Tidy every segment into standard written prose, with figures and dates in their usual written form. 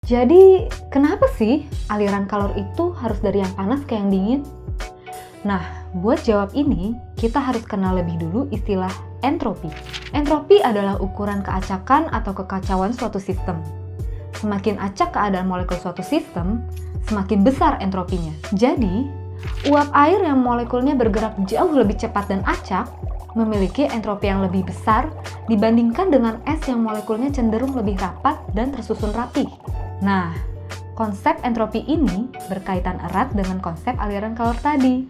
Jadi, kenapa sih aliran kalor itu harus dari yang panas ke yang dingin? Nah, buat jawab ini, kita harus kenal lebih dulu istilah entropi. Entropi adalah ukuran keacakan atau kekacauan suatu sistem. Semakin acak keadaan molekul suatu sistem, semakin besar entropinya. Jadi, uap air yang molekulnya bergerak jauh lebih cepat dan acak, memiliki entropi yang lebih besar dibandingkan dengan es yang molekulnya cenderung lebih rapat dan tersusun rapi. Nah, konsep entropi ini berkaitan erat dengan konsep aliran kalor tadi.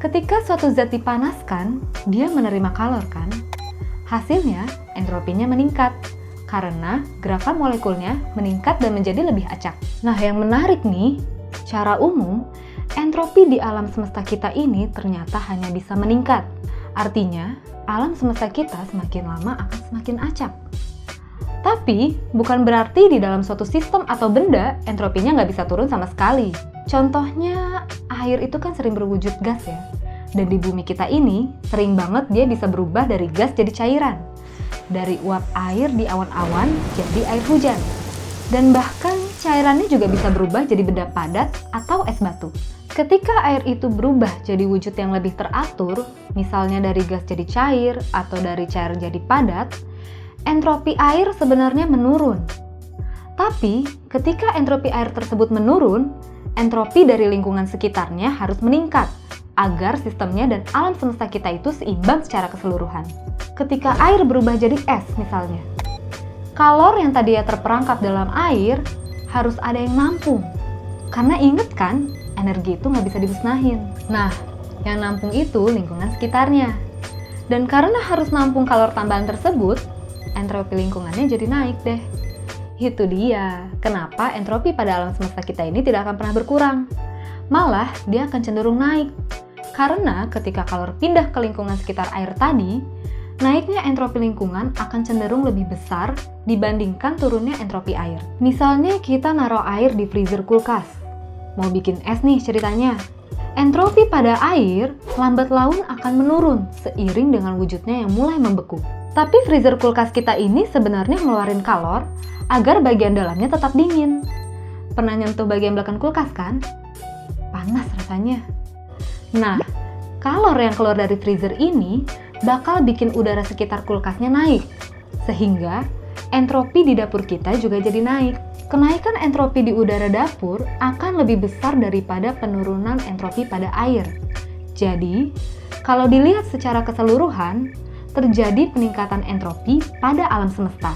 Ketika suatu zat dipanaskan, dia menerima kalor kan? Hasilnya, entropinya meningkat karena gerakan molekulnya meningkat dan menjadi lebih acak. Nah, yang menarik nih, secara umum, entropi di alam semesta kita ini ternyata hanya bisa meningkat. Artinya, alam semesta kita semakin lama akan semakin acak. Tapi, bukan berarti di dalam suatu sistem atau benda, entropinya nggak bisa turun sama sekali. Contohnya, air itu kan sering berwujud gas ya. Dan di bumi kita ini, sering banget dia bisa berubah dari gas jadi cairan. Dari uap air di awan-awan jadi air hujan. Dan bahkan cairannya juga bisa berubah jadi benda padat atau es batu. Ketika air itu berubah jadi wujud yang lebih teratur, misalnya dari gas jadi cair atau dari cair jadi padat, entropi air sebenarnya menurun. Tapi, ketika entropi air tersebut menurun, entropi dari lingkungan sekitarnya harus meningkat agar sistemnya dan alam semesta kita itu seimbang secara keseluruhan. Ketika air berubah jadi es misalnya, kalor yang tadinya terperangkap dalam air harus ada yang nampung. Karena inget kan, energi itu nggak bisa dimusnahin. Nah, yang nampung itu lingkungan sekitarnya. Dan karena harus nampung kalor tambahan tersebut, entropi lingkungannya jadi naik deh. Itu dia, kenapa entropi pada alam semesta kita ini tidak akan pernah berkurang. Malah, dia akan cenderung naik. Karena ketika kalor pindah ke lingkungan sekitar air tadi, naiknya entropi lingkungan akan cenderung lebih besar dibandingkan turunnya entropi air. Misalnya kita naruh air di freezer kulkas. Mau bikin es nih ceritanya. Entropi pada air lambat laun akan menurun seiring dengan wujudnya yang mulai membeku. Tapi freezer kulkas kita ini sebenarnya ngeluarin kalor agar bagian dalamnya tetap dingin. Pernah nyentuh bagian belakang kulkas kan? Panas rasanya. Nah, kalor yang keluar dari freezer ini bakal bikin udara sekitar kulkasnya naik. Sehingga entropi di dapur kita juga jadi naik. Kenaikan entropi di udara dapur akan lebih besar daripada penurunan entropi pada air. Jadi, kalau dilihat secara keseluruhan, terjadi peningkatan entropi pada alam semesta.